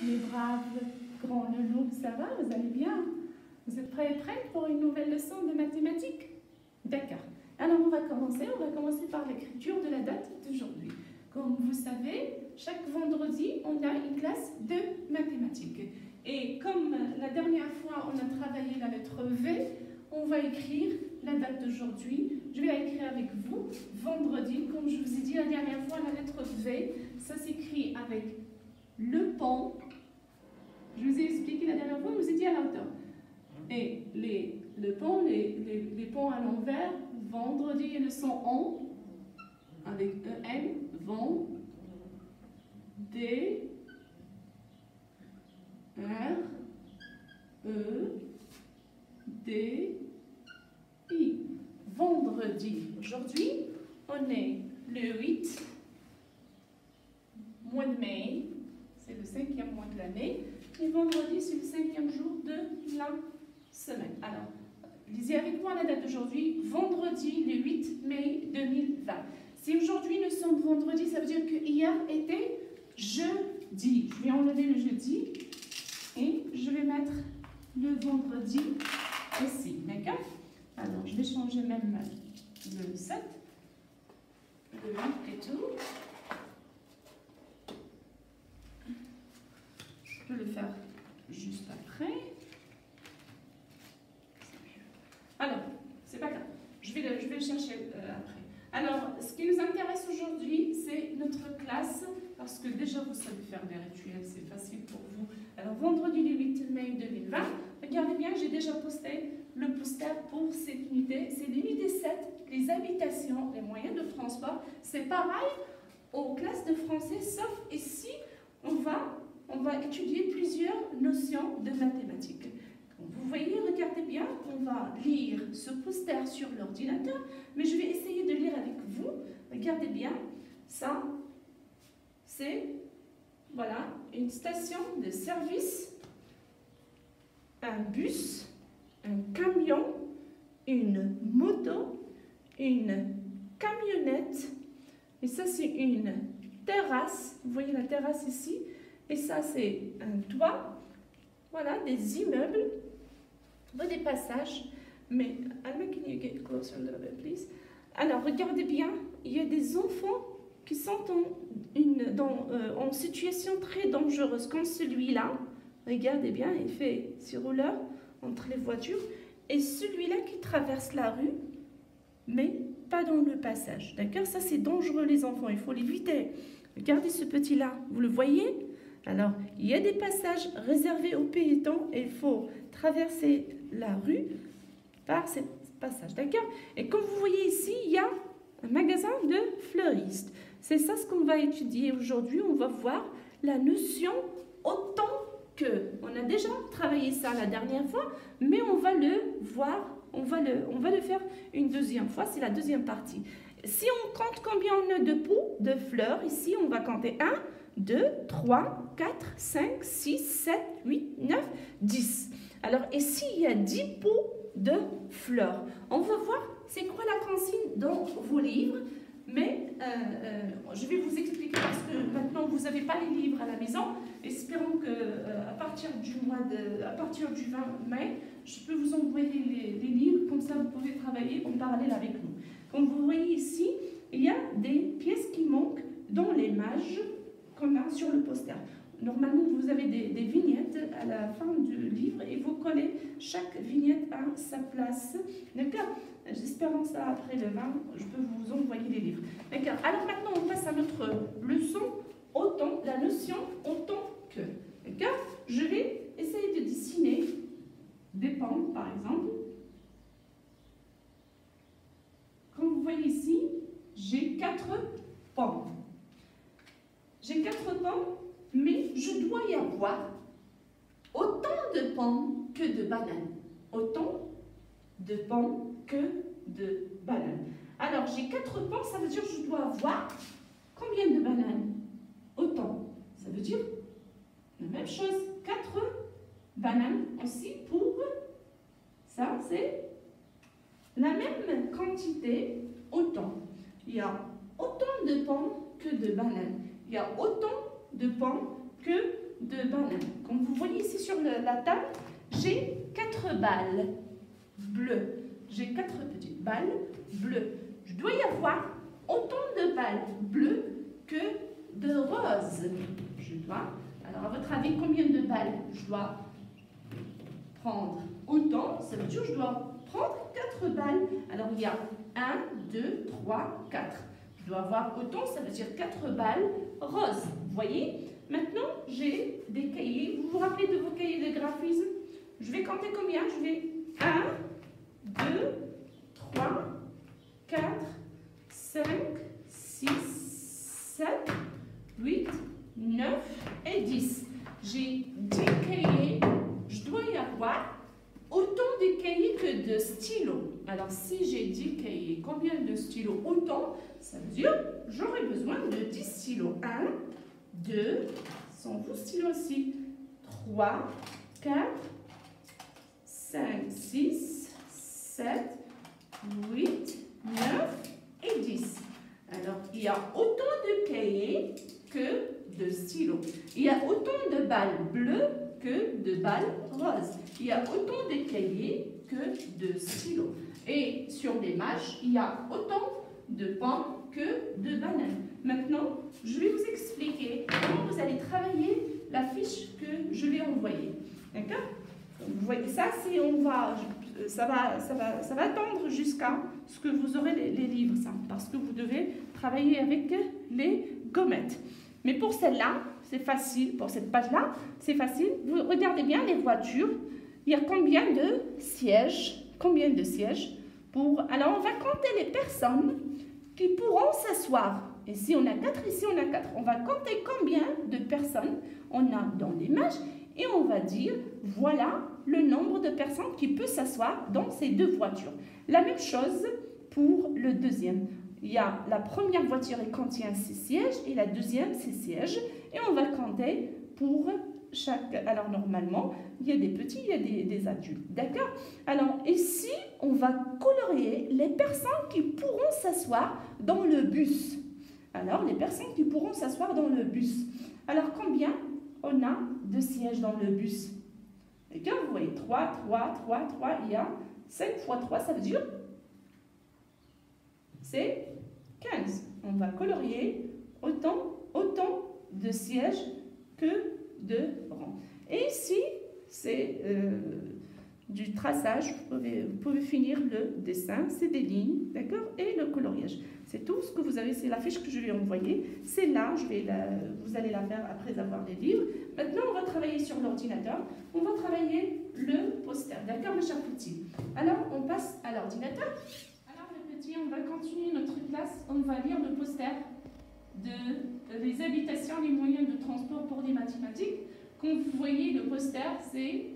mes braves grands loulous, ça va? Vous allez bien? Vous êtes prêts pour une nouvelle leçon de mathématiques? D'accord. Alors on va commencer par l'écriture de la date d'aujourd'hui. Comme vous savez, chaque vendredi, on a une classe de mathématiques. Et comme la dernière fois, on a travaillé la lettre V, on va écrire la date d'aujourd'hui. Je vais la écrire avec vous, vendredi. Comme je vous ai dit la dernière fois, la lettre V, ça s'écrit avec le pont. Je vous ai expliqué la dernière fois, je vous ai dit à l'auteur. Et les ponts à l'envers, vendredi, et le son on, avec EN, vend, D, R, E, D, I. Vendredi. Aujourd'hui, on est le 8 mois de mai. C'est le 5e mois de l'année. Et vendredi, c'est le 5e jour de la semaine. Alors, lisez avec moi la date d'aujourd'hui. Vendredi, le 8 mai 2020. Si aujourd'hui nous sommes vendredi, ça veut dire que hier était jeudi. Je vais enlever le jeudi et je vais mettre le vendredi ici. D'accord? Alors, je vais changer même le 7, le 8 et tout. Je peux le faire juste après. Alors, c'est pas grave. Je vais le chercher après. Alors, ce qui nous intéresse aujourd'hui, c'est notre classe, parce que déjà vous savez faire des rituels, c'est facile pour vous. Alors, vendredi le 8 mai 2020, regardez bien, j'ai déjà posté le poster pour cette unité. C'est l'unité 7, les habitations, les moyens de transport. C'est pareil aux classes de français, sauf ici, on va étudier plusieurs notions de mathématiques. Vous voyez, regardez bien, on va lire ce poster sur l'ordinateur, mais je vais essayer de lire avec vous. Regardez bien, ça, c'est, voilà, une station de service, un bus, un camion, une moto, une camionnette, et ça c'est une terrasse, vous voyez la terrasse ici, et ça c'est un toit, voilà, des immeubles, des passages, mais Alma, can you get closer a little bit, please? Alors, regardez bien, il y a des enfants qui sont en situation très dangereuse, comme celui-là. Regardez bien, il fait ce rouleur entre les voitures, et celui-là qui traverse la rue, mais pas dans le passage. D'accord? Ça, c'est dangereux, les enfants, il faut l'éviter. Regardez ce petit-là, vous le voyez? Alors, il y a des passages réservés aux piétons et il faut traverser la rue par ce passage, d'accord? Et comme vous voyez ici, il y a un magasin de fleuristes. C'est ça ce qu'on va étudier aujourd'hui. On va voir la notion autant que. On a déjà travaillé ça la dernière fois, mais on va le voir, on va le faire une deuxième fois. C'est la deuxième partie. Si on compte combien on a de pots de fleurs, ici on va compter 1, 2, 3, 4, 5, 6, 7, 8, 9, 10. Alors ici, il y a 10 pots de fleurs. On va voir c'est quoi la consigne dans vos livres. Mais je vais vous expliquer parce que maintenant vous n'avez pas les livres à la maison. Espérons qu'à partir du 20 mai, je peux vous envoyer les livres. Comme ça, vous pouvez travailler en parallèle avec nous. Comme vous voyez ici, il y a des pièces qui manquent dans l'image qu'on a sur le poster. Normalement, vous avez des vignettes à la fin du livre et vous collez chaque vignette à sa place. D'accord? J'espère que ça, après le 20, je peux vous envoyer les livres. D'accord? Alors maintenant, on passe à notre leçon autant, la notion autant que. D'accord? Je vais essayer de dessiner des pommes, par exemple. Comme vous voyez ici, j'ai 4 pommes. J'ai 4 pommes, mais je dois y avoir autant de pommes que de bananes. Autant de pommes que de bananes. Alors, j'ai 4 pommes, ça veut dire que je dois avoir combien de bananes? Autant. Ça veut dire la même chose. 4 bananes aussi pour ça, c'est la même quantité, autant. Il y a autant de pommes que de bananes. Il y a autant de pommes que de bananes. Comme vous voyez ici sur la table, j'ai 4 balles bleues. J'ai 4 petites balles bleues. Je dois y avoir autant de balles bleues que de roses. Je dois. Alors, à votre avis, combien de balles je dois prendre? Autant, ça veut dire que je dois prendre 4 balles. Alors, il y a 1, 2, 3, 4. Je dois avoir autant, ça veut dire 4 balles roses. Vous voyez? Maintenant, j'ai des cahiers. Vous vous rappelez de vos cahiers de graphisme? Je vais compter combien? Je vais 1, 2, 3, 4, 5, 6, 7, 8, 9 et 10. J'ai 10 cahiers. Je dois y avoir autant de cahiers que de stylos. Alors, si j'ai 10 cahiers, combien de stylos? Autant, ça veut dire que j'aurai besoin de 10 stylos. 1, 2, sont vos stylos aussi. 3, 4, 5, 6, 7, 8, 9 et 10. Alors, il y a autant de cahiers que de stylos. Il y a autant de balles bleues que de balles roses. Il y a autant de cahiers que de stylos. Et sur les mâches, il y a autant de pommes que de bananes. Maintenant, je vais vous expliquer comment vous allez travailler la fiche que je vais envoyer. D'accord? Vous voyez, ça va attendre jusqu'à ce que vous aurez les livres, ça, parce que vous devez travailler avec les gommettes. Mais pour celle-là, c'est facile. Pour cette page-là, c'est facile. Vous regardez bien les voitures. Il y a combien de sièges? Combien de sièges? Alors, on va compter les personnes qui pourront s'asseoir. Ici, on a 4, ici, on a 4. On va compter combien de personnes on a dans l'image et on va dire, voilà le nombre de personnes qui peuvent s'asseoir dans ces deux voitures. La même chose pour le deuxième. Il y a la première voiture, elle contient 6 sièges et la deuxième, 6 sièges. Et on va compter pour chaque... Alors, normalement, il y a des petits, il y a des adultes. D'accord? Alors, ici, on va colorier les personnes qui pourront s'asseoir dans le bus. Alors, les personnes qui pourront s'asseoir dans le bus. Alors, combien on a de sièges dans le bus? D'accord? Vous voyez, 3, 3, 3, 3. Il y a 5 fois 3, ça veut dire... c'est 15. On va colorier autant de sièges que de rangs. Et ici, c'est du traçage. Vous pouvez finir le dessin. C'est des lignes, d'accord? Et le coloriage. C'est tout ce que vous avez. C'est la fiche que je vais envoyer. C'est là, vous allez la faire après avoir les livres. Maintenant, on va travailler sur l'ordinateur. On va travailler le poster. D'accord, mes chers petits? Alors, on passe à l'ordinateur. On va continuer notre classe, on va lire le poster des habitations, les moyens de transport pour les mathématiques. Comme vous voyez, le poster, c'est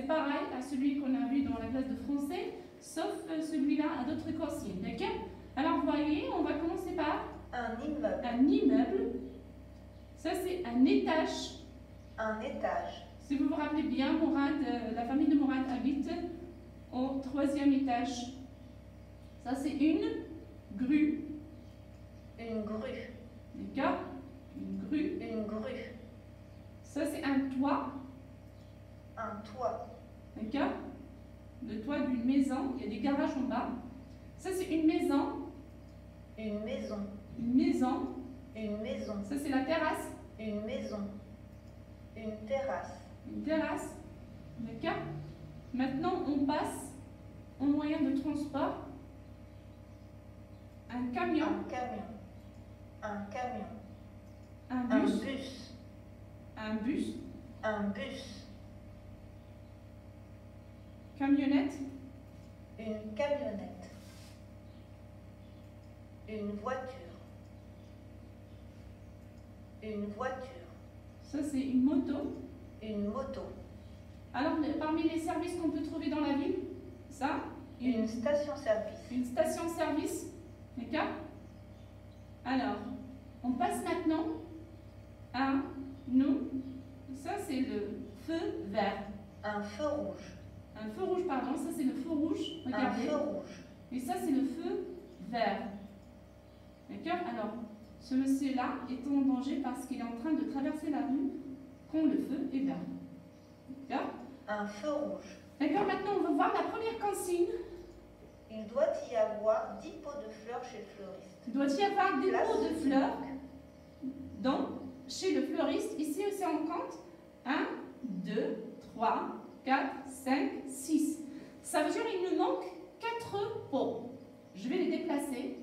pareil à celui qu'on a vu dans la classe de français, sauf celui-là à d'autres consignes, d'accord? Alors, vous voyez, on va commencer par un immeuble. Un immeuble. Ça, c'est un étage. Un étage. Si vous vous rappelez bien, la famille de Mourad habite au 3e étage. Ça, c'est une grue. Une grue. D'accord? Une grue. Une grue. Ça, c'est un toit. Un toit. D'accord? Le toit d'une maison. Il y a des garages en bas. Ça, c'est une maison. Une maison. Une maison. Une maison. Ça, c'est la terrasse. Une maison. Une terrasse. Une terrasse. D'accord? Maintenant, on passe au moyen de transport. Un camion. Un camion. Un camion. Un bus. Un bus. Un bus. Un bus. Camionnette. Une camionnette. Une voiture. Une voiture. Ça, c'est une moto. Une moto. Alors, parmi les services qu'on peut trouver dans la ville, ça, une station-service. Une station-service. D'accord? Alors, on passe maintenant à nous. Ça, c'est le feu vert. Un feu rouge. Un feu rouge, pardon. Ça, c'est le feu rouge. Regardez. Un feu rouge. Et ça, c'est le feu vert. D'accord? Alors, Ce monsieur-là est en danger parce qu'il est en train de traverser la rue quand le feu est vert. D'accord? Un feu rouge. D'accord, maintenant on va voir la première consigne. Il doit y avoir 10 pots de fleurs chez le fleuriste. Il doit y avoir des Place pots de du fleurs manque. chez le fleuriste. Ici aussi on compte 1, 2, 3, 4, 5, 6. Ça veut dire qu'il nous manque 4 pots. Je vais les déplacer.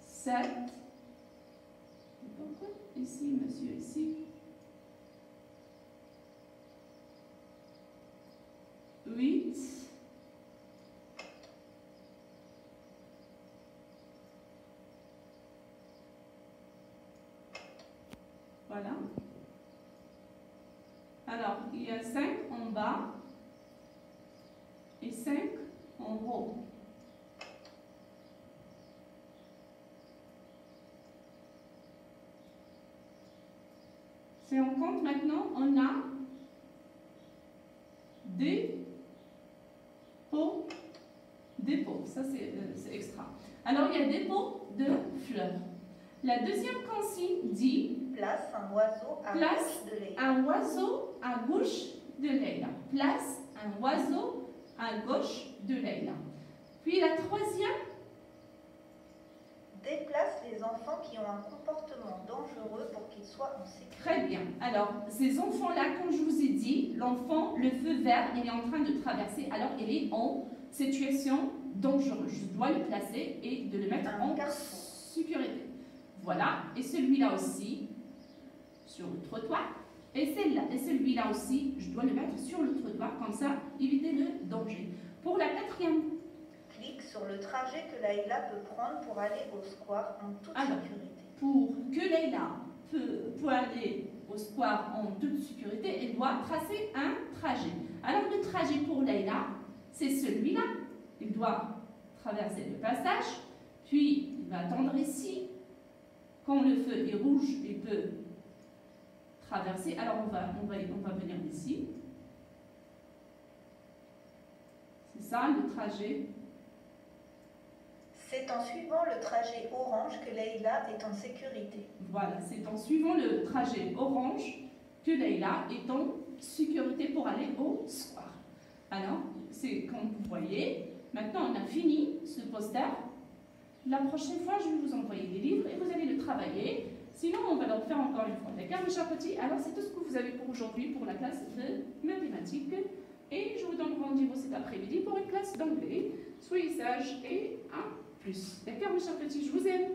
7. Pourquoi ici, monsieur, ici? 8. Voilà. Alors, il y a 5 en bas et 5 en haut. Si on compte maintenant, on a des pots. Ça c'est extra. Alors, il y a des pots de fleurs. La deuxième consigne dit Place un oiseau à Place gauche de Leïla. un oiseau à gauche de Leïla. Place un oiseau à gauche de Leïla. Puis la troisième, Déplace les enfants qui ont un comportement dangereux pour qu'ils soient en sécurité. très bien. Alors, ces enfants-là, comme je vous ai dit, l'enfant, le feu vert, il est en train de traverser, alors il est en situation dangereuse. Je dois le placer et de le mettre Un en carrefour. sécurité. Voilà, et celui-là aussi, sur le trottoir. Et celui-là aussi, je dois le mettre sur le trottoir, comme ça, éviter le danger. Pour la quatrième, Clique sur le trajet que Leïla peut prendre pour aller au square en toute Alors. sécurité. pour que Leïla peut aller au square en toute sécurité, elle doit tracer un trajet. Alors le trajet pour Leïla, c'est celui-là. Il doit traverser le passage, puis il va attendre ici. Quand le feu est rouge, il peut traverser. Alors on va venir d'ici. C'est ça le trajet. C'est en suivant le trajet orange que Leïla est en sécurité. Voilà, c'est en suivant le trajet orange que Leïla est en sécurité pour aller au square. Alors, c'est comme vous voyez, maintenant on a fini ce poster. La prochaine fois, je vais vous envoyer des livres et vous allez le travailler. Sinon, on va le refaire encore une fois. D'accord, mes chers petits? Alors, c'est tout ce que vous avez pour aujourd'hui pour la classe de mathématiques. Et je vous donne rendez-vous cet après-midi pour une classe d'anglais. Soyez sages et à plus. D'accord, mes chers petits? Je vous aime.